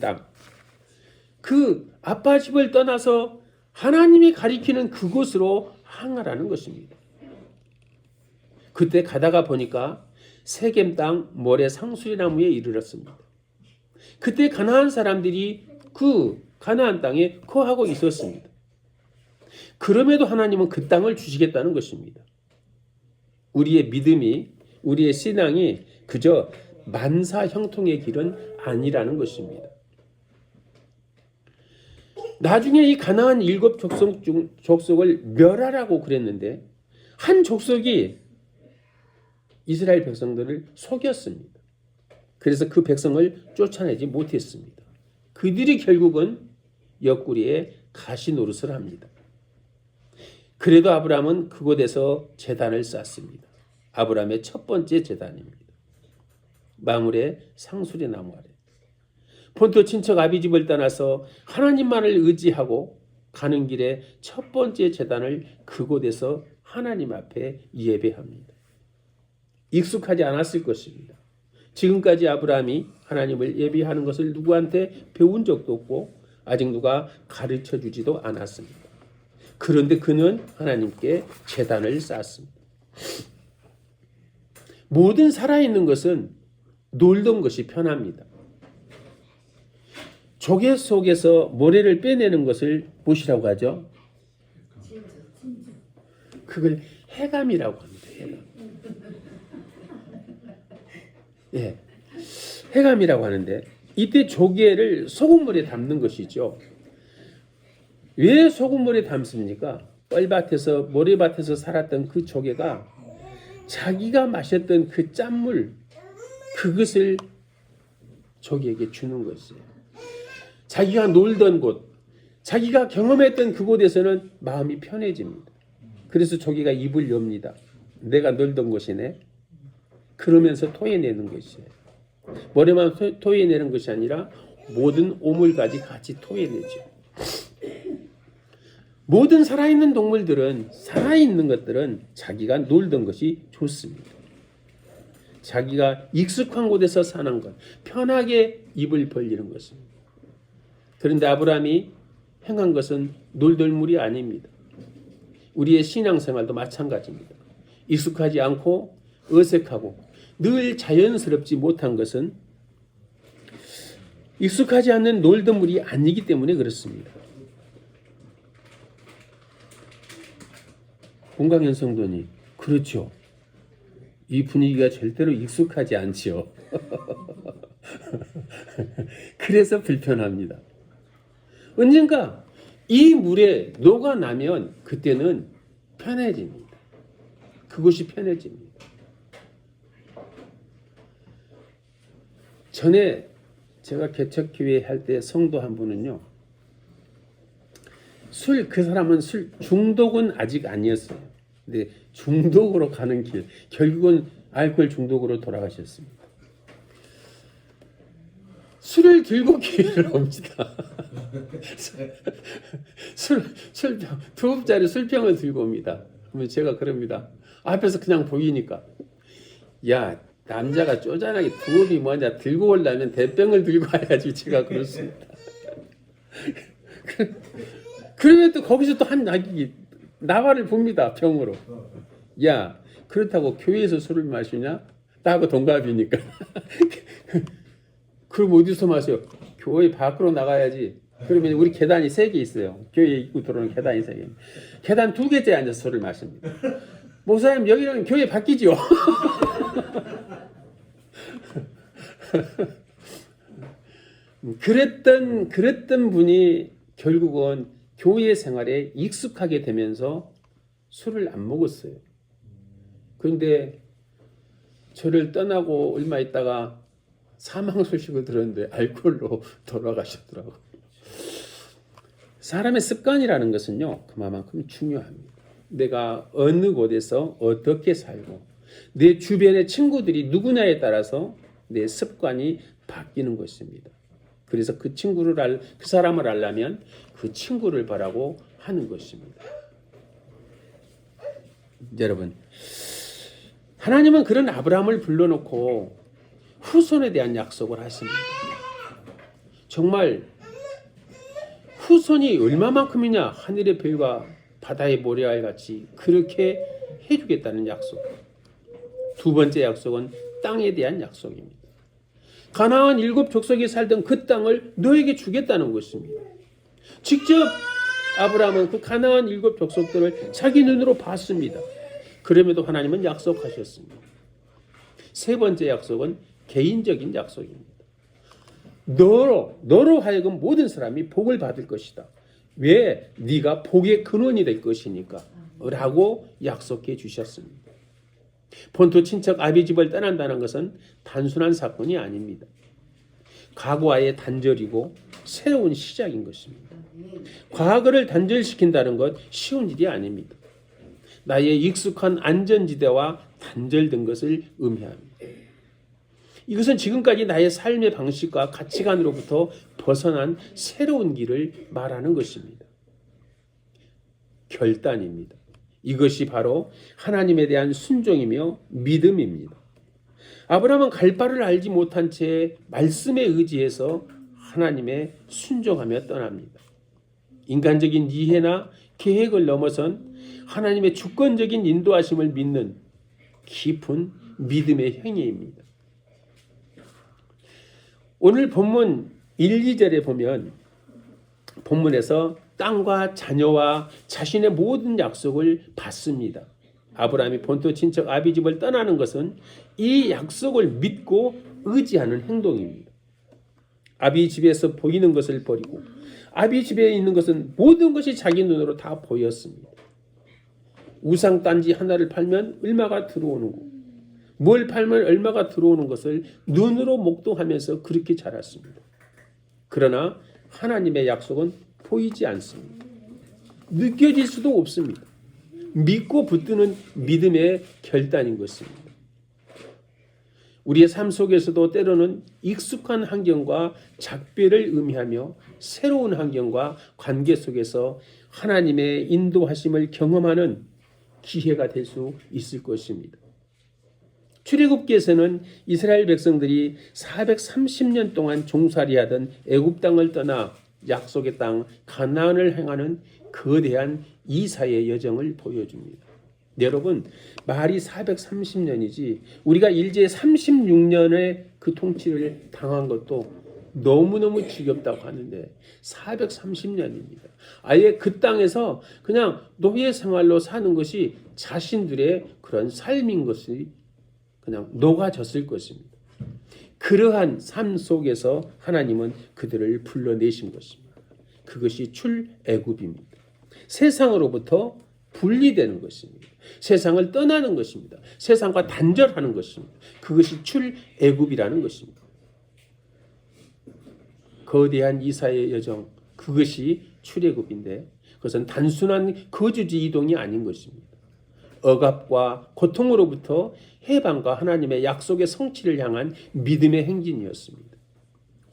땅. 그 아빠 집을 떠나서 하나님이 가리키는 그곳으로 항하라는 것입니다. 그때 가다가 보니까 세겜 땅 모래 상수리나무에 이르렀습니다. 그때 가나안 사람들이 그 가나안 땅에 거하고 있었습니다. 그럼에도 하나님은 그 땅을 주시겠다는 것입니다. 우리의 믿음이, 우리의 신앙이 그저 만사 형통의 길은 아니라는 것입니다. 나중에 이 가나안 7 족속을 멸하라고 그랬는데 한 족속이 이스라엘 백성들을 속였습니다. 그래서 그 백성을 쫓아내지 못했습니다. 그들이 결국은 옆구리에 가시 노릇을 합니다. 그래도 아브라함은 그곳에서 제단을 쌓습니다. 아브라함의 첫 번째 제단입니다. 마물의 상수리 나무 아래. 본토 친척 아비집을 떠나서 하나님만을 의지하고 가는 길에 첫 번째 제단을 그곳에서 하나님 앞에 예배합니다. 익숙하지 않았을 것입니다. 지금까지 아브라함이 하나님을 예배하는 것을 누구한테 배운 적도 없고 아직 누가 가르쳐 주지도 않았습니다. 그런데 그는 하나님께 제단을 쌓았습니다. 모든 살아있는 것은 놀던 것이 편합니다. 조개 속에서 모래를 빼내는 것을 무엇이라고 하죠? 그걸 해감이라고 합니다. 해감. 예, 해감이라고 하는데 이때 조개를 소금물에 담는 것이죠. 왜 소금물에 담습니까? 뻘밭에서 모래밭에서 살았던 그 조개가 자기가 마셨던 그 짠물 그것을 조개에게 주는 것이에요. 자기가 놀던 곳, 자기가 경험했던 그곳에서는 마음이 편해집니다. 그래서 조개가 입을 엽니다. 내가 놀던 곳이네. 그러면서 토해내는 것이에요. 머리만 토해내는 것이 아니라 모든 오물까지 같이 토해내죠. 모든 살아있는 동물들은, 살아있는 것들은 자기가 놀던 것이 좋습니다. 자기가 익숙한 곳에서 사는 것, 편하게 입을 벌리는 것입니다. 그런데 아브라함이 행한 것은 놀돌물이 아닙니다. 우리의 신앙생활도 마찬가지입니다. 익숙하지 않고 어색하고 늘 자연스럽지 못한 것은 익숙하지 않는 놀돌물이 아니기 때문에 그렇습니다. 공강현 성도님, 그렇죠. 이 분위기가 절대로 익숙하지 않지요. 그래서 불편합니다. 언젠가 이 물에 녹아나면 그때는 편해집니다. 그것이 편해집니다. 전에 제가 개척교회 할 때 성도 한 분은요. 그 사람은 술 중독은 아직 아니었어요. 근데 중독으로 가는 길, 결국은 알코올 중독으로 돌아가셨습니다. 술을 들고 교회를 옵니다. 술병, 2홉짜리 술병을 들고 옵니다. 그러면 제가 그럽니다. 앞에서 그냥 보이니까. 야, 남자가 쪼잔하게 2홉이 뭐냐 들고 오려면 대병을 들고 와야지. 제가 그렇습니다. 그러면 또 거기서 또 한 나발을 봅니다. 병으로. 야, 그렇다고 교회에서 술을 마시냐? 나하고 동갑이니까. 그럼 어디서 마셔요? 교회 밖으로 나가야지. 그러면 우리 계단이 3개 있어요. 교회 입구 들어오는 계단이 3개. 계단 2개째 앉아서 술을 마십니다. 목사님, 여기는 교회 밖이죠. 그랬던 분이 결국은 교회 생활에 익숙하게 되면서 술을 안 먹었어요. 그런데 저를 떠나고 얼마 있다가 사망 소식을 들었는데 알코올로 돌아가셨더라고요. 사람의 습관이라는 것은요, 그만큼 중요합니다. 내가 어느 곳에서 어떻게 살고 내 주변의 친구들이 누구냐에 따라서 내 습관이 바뀌는 것입니다. 그래서 그 사람을 알려면 그 친구를 바라고 하는 것입니다. 여러분, 하나님은 그런 아브라함을 불러놓고 후손에 대한 약속을 하십니다. 정말 후손이 얼마만큼이냐, 하늘의 별과 바다의 모래알 같이 그렇게 해주겠다는 약속. 두 번째 약속은 땅에 대한 약속입니다. 가나안 7족속이 살던 그 땅을 너에게 주겠다는 것입니다. 직접 아브라함은 그 가나안 7족속들을 자기 눈으로 봤습니다. 그럼에도 하나님은 약속하셨습니다. 세 번째 약속은 개인적인 약속입니다. 너로 하여금 모든 사람이 복을 받을 것이다. 왜? 네가 복의 근원이 될 것이니까 라고 약속해 주셨습니다. 본토 친척 아비집을 떠난다는 것은 단순한 사건이 아닙니다. 과거와의 단절이고 새로운 시작인 것입니다. 과거를 단절시킨다는 것 쉬운 일이 아닙니다. 나의 익숙한 안전지대와 단절된 것을 의미합니다. 이것은 지금까지 나의 삶의 방식과 가치관으로부터 벗어난 새로운 길을 말하는 것입니다. 결단입니다. 이것이 바로 하나님에 대한 순종이며 믿음입니다. 아브라함은 갈 바를 알지 못한 채 말씀에 의지해서 하나님의 순종하며 떠납니다. 인간적인 이해나 계획을 넘어선 하나님의 주권적인 인도하심을 믿는 깊은 믿음의 행위입니다. 오늘 본문 1, 2절에 보면 본문에서 땅과 자녀와 자신의 모든 약속을 받습니다. 아브라함이 본토 친척 아비집을 떠나는 것은 이 약속을 믿고 의지하는 행동입니다. 아비집에서 보이는 것을 버리고 아비집에 있는 것은 모든 것이 자기 눈으로 다 보였습니다. 우상 단지 하나를 팔면 얼마가 들어오는 거, 뭘 팔면 얼마가 들어오는 것을 눈으로 목도하면서 그렇게 자랐습니다. 그러나 하나님의 약속은 보이지 않습니다. 느껴질 수도 없습니다. 믿고 붙드는 믿음의 결단인 것입니다. 우리의 삶 속에서도 때로는 익숙한 환경과 작별을 의미하며 새로운 환경과 관계 속에서 하나님의 인도하심을 경험하는 기회가 될 수 있을 것입니다. 출애굽기에서는 이스라엘 백성들이 430년 동안 종살이하던 애굽 땅을 떠나 약속의 땅 가나안을 향하는 거대한 이사의 여정을 보여줍니다. 여러분, 말이 430년이지 우리가 일제 36년의 그 통치를 당한 것도 너무너무 지겹다고 하는데 430년입니다. 아예 그 땅에서 그냥 노예 생활로 사는 것이 자신들의 그런 삶인 것이 그냥 녹아졌을 것입니다. 그러한 삶 속에서 하나님은 그들을 불러내신 것입니다. 그것이 출애굽입니다. 세상으로부터 분리되는 것입니다. 세상을 떠나는 것입니다. 세상과 단절하는 것입니다. 그것이 출애굽이라는 것입니다. 거대한 이사의 여정, 그것이 출애굽인데 그것은 단순한 거주지 이동이 아닌 것입니다. 억압과 고통으로부터 해방과 하나님의 약속의 성취를 향한 믿음의 행진이었습니다.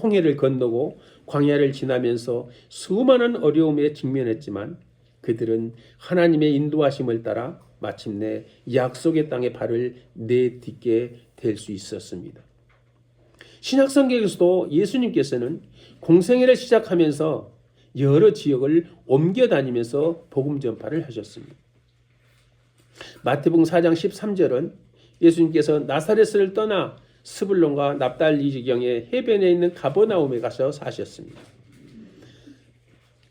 홍해를 건너고 광야를 지나면서 수많은 어려움에 직면했지만 그들은 하나님의 인도하심을 따라 마침내 약속의 땅에 발을 내딛게 될 수 있었습니다. 신약성경에서도 예수님께서는 공생애를 시작하면서 여러 지역을 옮겨 다니면서 복음 전파를 하셨습니다. 마태복음 4장 13절은 예수님께서 나사렛을 떠나 스불론과 납달리 지경의 해변에 있는 가버나움에 가서 사셨습니다.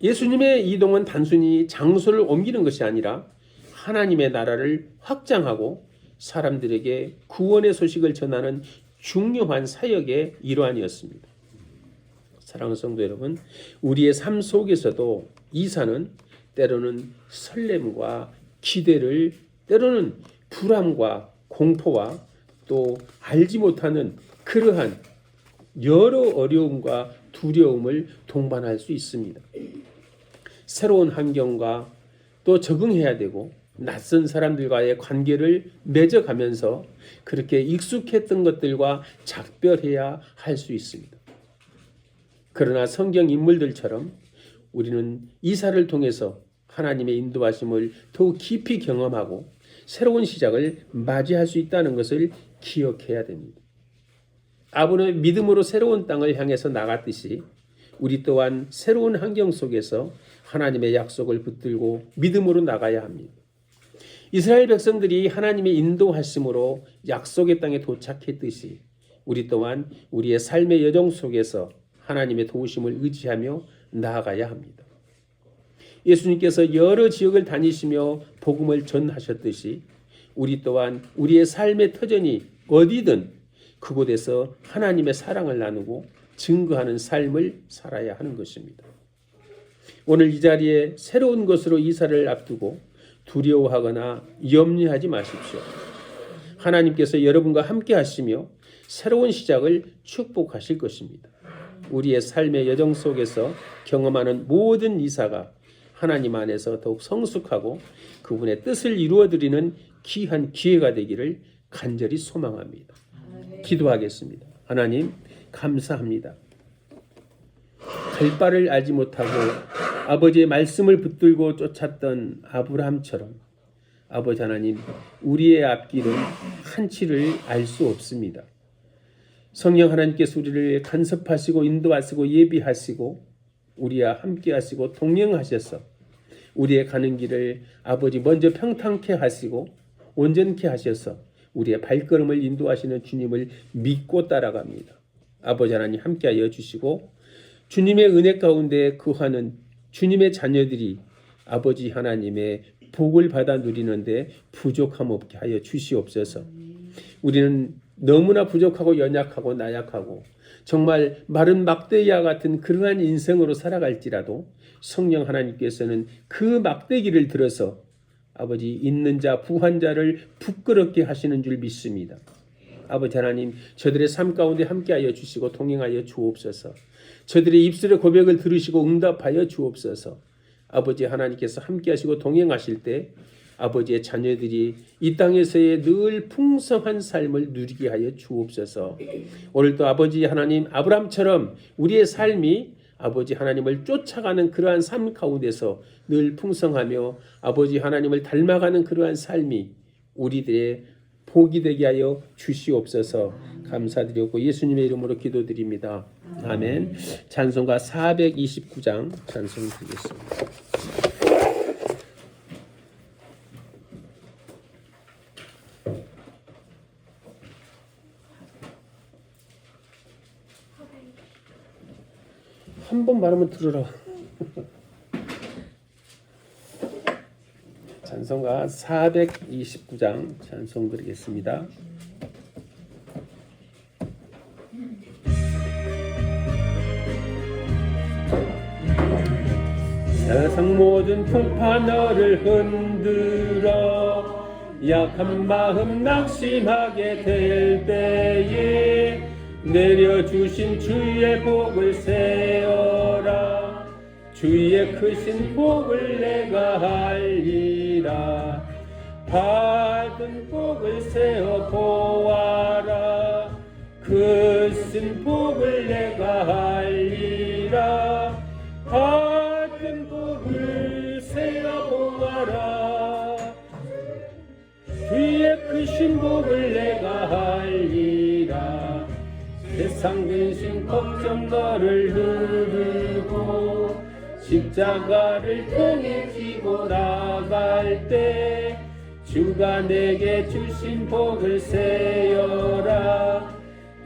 예수님의 이동은 단순히 장소를 옮기는 것이 아니라 하나님의 나라를 확장하고 사람들에게 구원의 소식을 전하는 중요한 사역의 일환이었습니다. 사랑하는 성도 여러분, 우리의 삶 속에서도 이사는 때로는 설렘과 기대를, 때로는 불안과 공포와 또 알지 못하는 그러한 여러 어려움과 두려움을 동반할 수 있습니다. 새로운 환경과 또 적응해야 되고 낯선 사람들과의 관계를 맺어가면서 그렇게 익숙했던 것들과 작별해야 할 수 있습니다. 그러나 성경 인물들처럼 우리는 이사를 통해서 하나님의 인도하심을 더욱 깊이 경험하고 새로운 시작을 맞이할 수 있다는 것을 기억해야 됩니다. 아브라함의 믿음으로 새로운 땅을 향해서 나갔듯이 우리 또한 새로운 환경 속에서 하나님의 약속을 붙들고 믿음으로 나가야 합니다. 이스라엘 백성들이 하나님의 인도하심으로 약속의 땅에 도착했듯이 우리 또한 우리의 삶의 여정 속에서 하나님의 도우심을 의지하며 나아가야 합니다. 예수님께서 여러 지역을 다니시며 복음을 전하셨듯이 우리 또한 우리의 삶의 터전이 어디든 그곳에서 하나님의 사랑을 나누고 증거하는 삶을 살아야 하는 것입니다. 오늘 이 자리에 새로운 것으로 이사를 앞두고 두려워하거나 염려하지 마십시오. 하나님께서 여러분과 함께 하시며 새로운 시작을 축복하실 것입니다. 우리의 삶의 여정 속에서 경험하는 모든 이사가 하나님 안에서 더욱 성숙하고 그분의 뜻을 이루어드리는 귀한 기회가 되기를 간절히 소망합니다. 기도하겠습니다. 하나님 감사합니다. 갈 바를 알지 못하고 아버지의 말씀을 붙들고 쫓았던 아브라함처럼 아버지 하나님 우리의 앞길은 한치를 알 수 없습니다. 성령 하나님께서 우리를 간섭하시고 인도하시고 예비하시고 우리와 함께 하시고 동행하셔서 우리의 가는 길을 아버지 먼저 평탄케 하시고 온전케 하셔서 우리의 발걸음을 인도하시는 주님을 믿고 따라갑니다. 아버지 하나님 함께하여 주시고 주님의 은혜 가운데 거하는 주님의 자녀들이 아버지 하나님의 복을 받아 누리는데 부족함 없게 하여 주시옵소서. 우리는 너무나 부족하고 연약하고 나약하고 정말 마른 막대기와 같은 그러한 인생으로 살아갈지라도 성령 하나님께서는 그 막대기를 들어서 아버지 있는 자 부한 자를 부끄럽게 하시는 줄 믿습니다. 아버지 하나님 저들의 삶 가운데 함께하여 주시고 동행하여 주옵소서. 저들의 입술의 고백을 들으시고 응답하여 주옵소서. 아버지 하나님께서 함께하시고 동행하실 때 아버지의 자녀들이 이 땅에서의 늘 풍성한 삶을 누리게 하여 주옵소서. 오늘도 아버지 하나님 아브라함처럼 우리의 삶이 아버지 하나님을 쫓아가는 그러한 삶 가운데서 늘 풍성하며 아버지 하나님을 닮아가는 그러한 삶이 우리들의 복이 되게 하여 주시옵소서. 감사드리고 예수님의 이름으로 기도드립니다. 아멘. 찬송가 429장 찬송 드리겠습니다. 한 번 말하면 들으라. 찬송가 429장 찬송 드리겠습니다. 세상 모든 풍파 너를 흔들어 약한 마음 낙심하게 될 때에 내려주신 주의 복을 세어라. 주의 크신 복을 내가 알리라. 받은 복을 세어 보아라. 크신 복을 내가 알리라. 받은 복을 세어 보아라. 주의 크신 복을 내가 알리라. 세상 근심 걱정 너를 누르고 십자가를 통해 지고 나갈 때 주가 내게 주신 복을 세어라.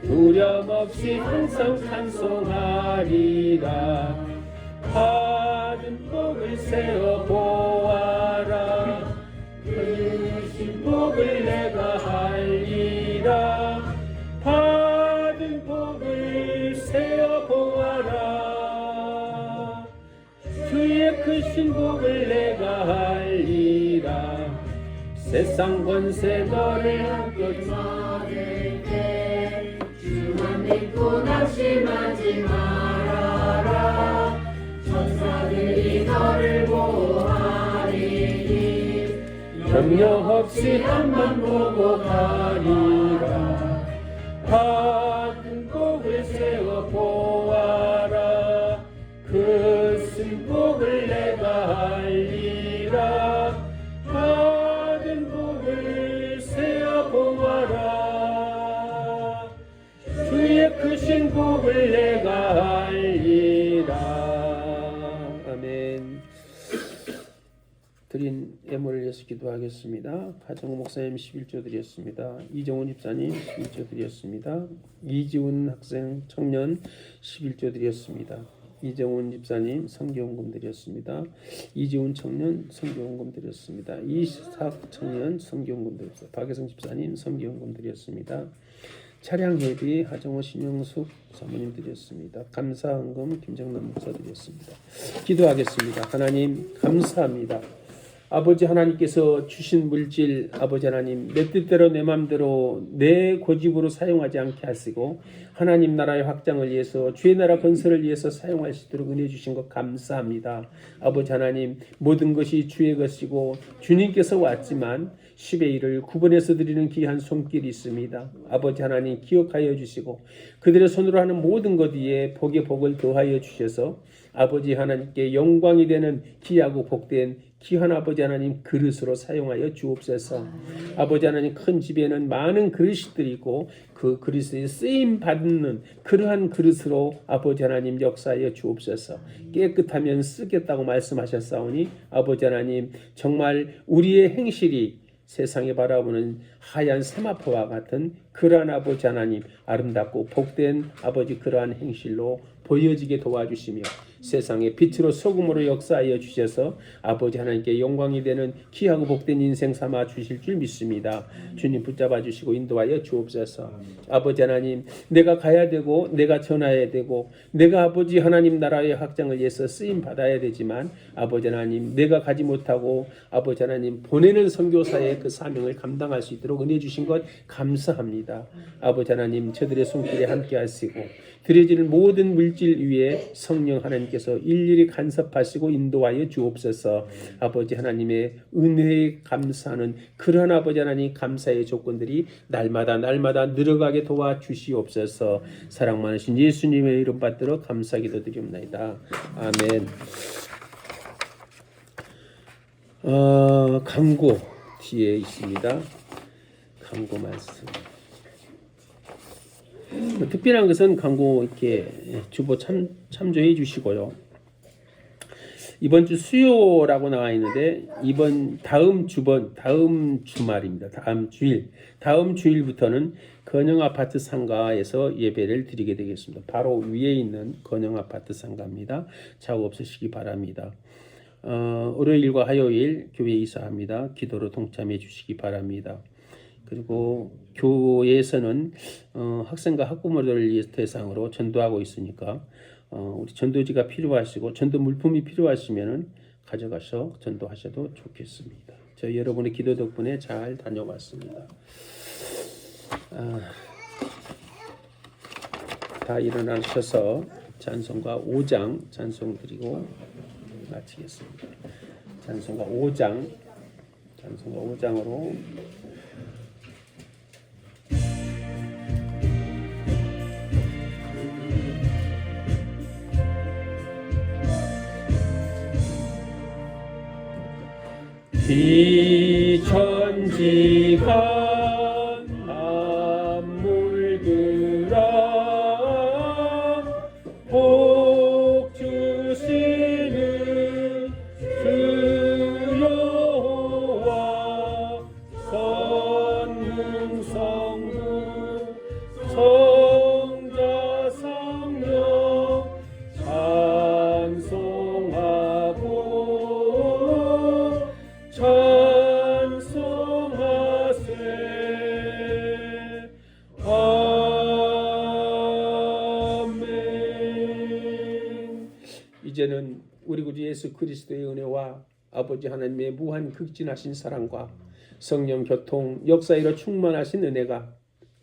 두려움 없이 항상 찬송하리라. 받은 복을 세어 보아라. 크신 복을 내가 알리라. 받은 복을 세어 보아라. 주의 크신 복을 내가 알리라. 세상 권세 너를 한껏 받을 때 주만 믿고 낙심하지 말아라. 천사들이 너를 보호하리니 염려 없이 앞만 보고 가리라. 받은 복을 세워 보아라. 크신 복을 내가 알리라. 받은 복을 세워 보아라. 주의 크신 복을 내가 알리라. 드린 애물을 위해서 기도하겠습니다. 가정 목사님 11조 드렸습니다. 이정훈 집사님 11조 드렸습니다. 이지훈 학생 청년 11조 드렸습니다. 이정훈 집사님 성경금 드렸습니다. 이지훈 청년 성경금 드렸습니다. 이삭 청년 성경금 드렸습니다. 박혜성 집사님 성경금 드렸습니다. 차량 예비 하정호 신영숙 사모님 드렸습니다. 감사헌금 김정남 목사 드렸습니다. 기도하겠습니다. 하나님 감사합니다. 아버지 하나님께서 주신 물질 아버지 하나님 내 뜻대로 내 마음대로 내 고집으로 사용하지 않게 하시고 하나님 나라의 확장을 위해서 주의 나라 건설을 위해서 사용할 수 있도록 은혜 주신 것 감사합니다. 아버지 하나님 모든 것이 주의 것이고 주님께서 왔지만 10의 1을 구분해서 드리는 귀한 손길이 있습니다. 아버지 하나님 기억하여 주시고 그들의 손으로 하는 모든 것 위에 복의 복을 더하여 주셔서 아버지 하나님께 영광이 되는 귀하고 복된 귀한 아버지 하나님 그릇으로 사용하여 주옵소서. 아버지 하나님 큰 집에는 많은 그릇들이 있고 그 그릇에 쓰임 받는 그러한 그릇으로 아버지 하나님 역사하여 주옵소서. 깨끗하면 쓰겠다고 말씀하셨사오니 아버지 하나님 정말 우리의 행실이 세상에 바라보는 하얀 세마포와 같은 그러한 아버지 하나님 아름답고 복된 아버지 그러한 행실로 보여지게 도와주시며 세상의 빛으로 소금으로 역사하여 주셔서 아버지 하나님께 영광이 되는 귀하고 복된 인생 삼아 주실 줄 믿습니다. 주님 붙잡아 주시고 인도하여 주옵소서. 아버지 하나님 내가 가야 되고 내가 전해야 되고 내가 아버지 하나님 나라의 확장을 위해서 쓰임 받아야 되지만 아버지 하나님 내가 가지 못하고 아버지 하나님 보내는 선교사의 그 사명을 감당할 수 있도록 은혜 주신 것 감사합니다. 아버지 하나님 저들의 손길에 함께 하시고 드려지는 모든 물질 위에 성령 하나님께서 일일이 간섭하시고 인도하여 주옵소서. 아버지 하나님의 은혜에 감사하는 그러한 아버지 하나님 감사의 조건들이 날마다 늘어가게 도와주시옵소서. 사랑 많으신 예수님의 이름 받들어 감사 기도드리옵나이다. 아멘. 강구 뒤에 있습니다. 강구 말씀. 특별한 것은 강구 이렇게 주보 참조해 주시고요. 이번 주 수요라고 나와 있는데 다음 주말입니다. 다음 주일부터는 건영 아파트 상가에서 예배를 드리게 되겠습니다. 바로 위에 있는 건영 아파트 상가입니다. 작업 없으시기 바랍니다. 월요일과 화요일 교회 이사합니다. 기도로 동참해 주시기 바랍니다. 그리고 교회에서는 학생과 학부모들을 대상으로 전도하고 있으니까 우리 전도지가 필요하시고 전도 물품이 필요하시면은 가져가서 전도하셔도 좋겠습니다. 저 여러분의 기도 덕분에 잘 다녀왔습니다. 다 일어나셔서 찬송가 5장 찬송 드리고 마치겠습니다. 찬송가 5장으로 비천지가 물들어 복 주시는 주여와 선능 성부 성자 성령 찬송하세. 아멘. 이제는 우리 구주 예수 그리스도의 은혜와 아버지 하나님의 무한 극진하신 사랑과 성령 교통 역사이로 충만하신 은혜가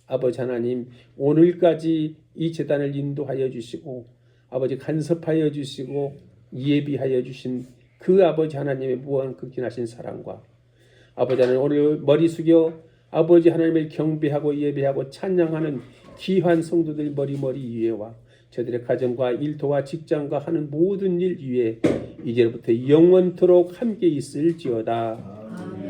아버지 하나님 오늘까지 이 제단을 인도하여 주시고 아버지 간섭하여 주시고 예비하여 주신 그 아버지 하나님의 무한 극진하신 사랑과 아버지 하나님 오늘 머리 숙여 아버지 하나님을 경배하고 예배하고 찬양하는 귀한 성도들 머리 위에와 저들의 가정과 일터와 직장과 하는 모든 일 위에 이제부터 영원토록 함께 있을지어다.